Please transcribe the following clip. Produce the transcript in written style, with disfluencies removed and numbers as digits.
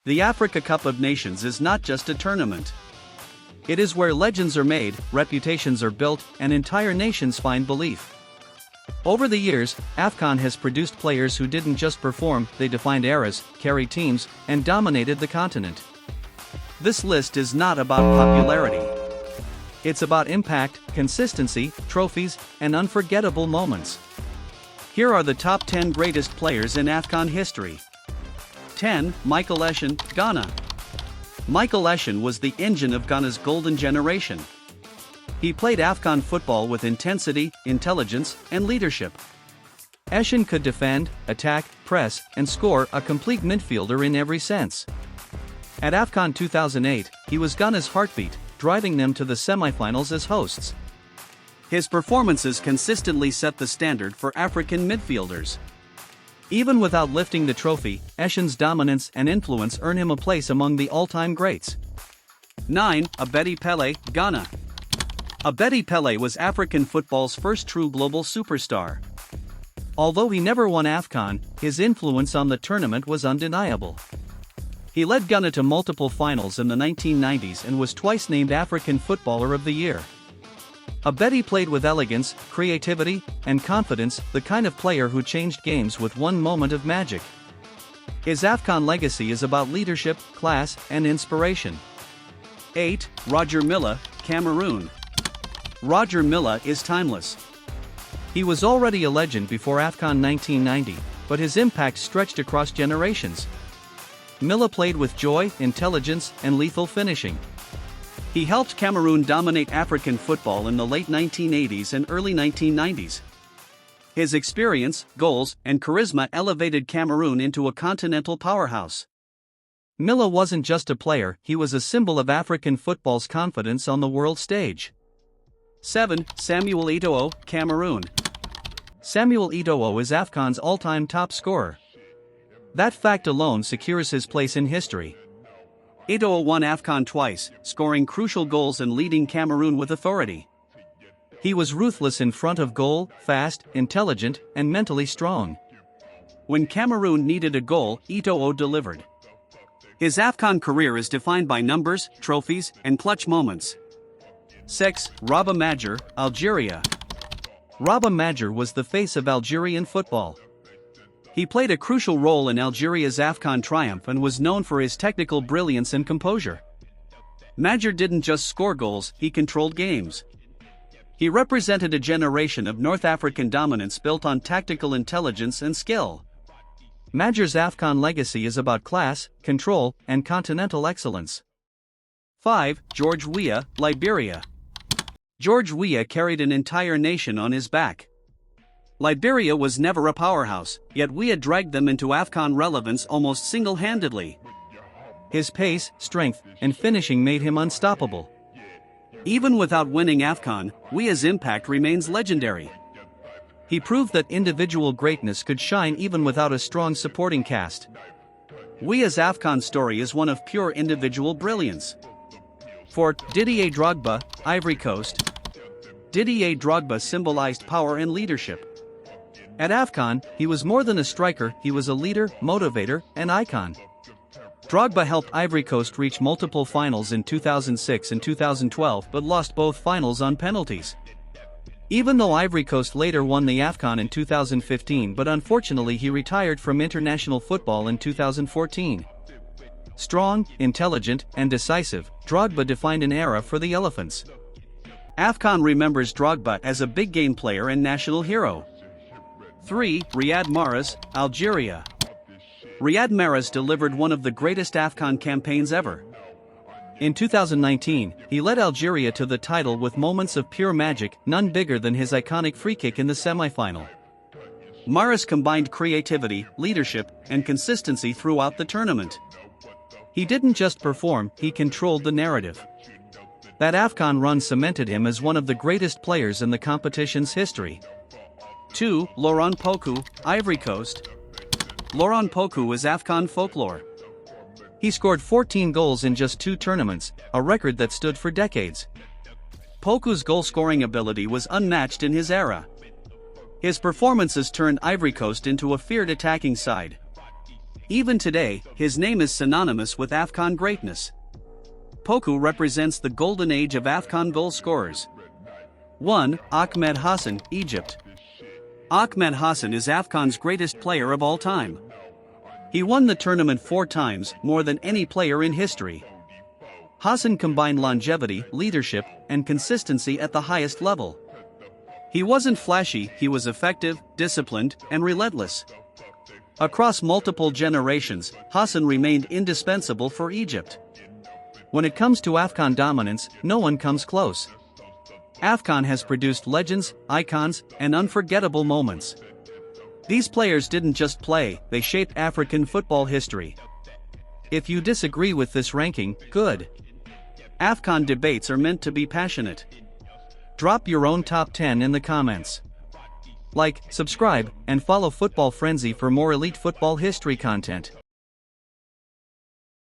The Africa Cup of Nations is not just a tournament. It is where legends are made, reputations are built, and entire nations find belief. Over the years, AFCON has produced players who didn't just perform, they defined eras, carried teams, and dominated the continent. This list is not about popularity. It's about impact, consistency, trophies, and unforgettable moments. Here are the top 10 greatest players in AFCON history. 10. Micheal Essien, Ghana. Micheal Essien was the engine of Ghana's golden generation. He played AFCON football with intensity, intelligence, and leadership. Essien could defend, attack, press, and score, a complete midfielder in every sense. At AFCON 2008, he was Ghana's heartbeat, driving them to the semifinals as hosts. His performances consistently set the standard for African midfielders. Even without lifting the trophy, Essien's dominance and influence earn him a place among the all-time greats. 9. Abedi Pele, Ghana. Abedi Pele was African football's first true global superstar. Although he never won AFCON, his influence on the tournament was undeniable. He led Ghana to multiple finals in the 1990s and was twice named African Footballer of the Year. Abedi played with elegance, creativity, and confidence, the kind of player who changed games with one moment of magic. His AFCON legacy is about leadership, class, and inspiration. 8. Roger Milla, Cameroon. Roger Milla is timeless. He was already a legend before AFCON 1990, but his impact stretched across generations. Milla played with joy, intelligence, and lethal finishing. He helped Cameroon dominate African football in the late 1980s and early 1990s. His experience, goals, and charisma elevated Cameroon into a continental powerhouse. Milla wasn't just a player, he was a symbol of African football's confidence on the world stage. 7. Samuel Eto'o, Cameroon. Samuel Eto'o is AFCON's all-time top scorer. That fact alone secures his place in history. Eto'o won AFCON twice, scoring crucial goals and leading Cameroon with authority. He was ruthless in front of goal, fast, intelligent, and mentally strong. When Cameroon needed a goal, Eto'o delivered. His AFCON career is defined by numbers, trophies, and clutch moments. 6. Rabah Madjer, Algeria. Rabah Madjer was the face of Algerian football. He played a crucial role in Algeria's AFCON triumph and was known for his technical brilliance and composure. Madjer didn't just score goals, he controlled games. He represented a generation of North African dominance built on tactical intelligence and skill. Madjer's AFCON legacy is about class, control, and continental excellence. 5. George Weah, Liberia. George Weah carried an entire nation on his back. Liberia was never a powerhouse, yet Weah dragged them into AFCON relevance almost single-handedly. His pace, strength, and finishing made him unstoppable. Even without winning AFCON, Weah's impact remains legendary. He proved that individual greatness could shine even without a strong supporting cast. Weah's AFCON story is one of pure individual brilliance. For Didier Drogba, Ivory Coast. Didier Drogba symbolized power and leadership. At AFCON, he was more than a striker, he was a leader, motivator, and icon. Drogba helped Ivory Coast reach multiple finals in 2006 and 2012 but lost both finals on penalties. Even though Ivory Coast later won the AFCON in 2015, but unfortunately he retired from international football in 2014. Strong, intelligent, and decisive, Drogba defined an era for the Elephants. AFCON remembers Drogba as a big game player and national hero. 3. Riyad Mahrez, Algeria. Riyad Mahrez delivered one of the greatest AFCON campaigns ever. In 2019, he led Algeria to the title with moments of pure magic, none bigger than his iconic free kick in the semi-final. Mahrez combined creativity, leadership, and consistency throughout the tournament. He didn't just perform, he controlled the narrative. That AFCON run cemented him as one of the greatest players in the competition's history. 2. Laurent Pokou, Ivory Coast. Laurent Pokou is AFCON folklore. He scored 14 goals in just 2 tournaments, a record that stood for decades. Pokou's goal-scoring ability was unmatched in his era. His performances turned Ivory Coast into a feared attacking side. Even today, his name is synonymous with AFCON greatness. Poku represents the golden age of AFCON goal scorers. 1. Ahmed Hassan, Egypt. Ahmed Hassan is AFCON's greatest player of all time. He won the tournament 4 times, more than any player in history. Hassan combined longevity, leadership, and consistency at the highest level. He wasn't flashy, he was effective, disciplined, and relentless. Across multiple generations, Hassan remained indispensable for Egypt. When it comes to AFCON dominance, no one comes close. AFCON has produced legends, icons, and unforgettable moments. These players didn't just play, they shaped African football history. If you disagree with this ranking, good. AFCON debates are meant to be passionate. Drop your own top 10 in the comments. Like, subscribe, and follow Football Frenzy for more elite football history content.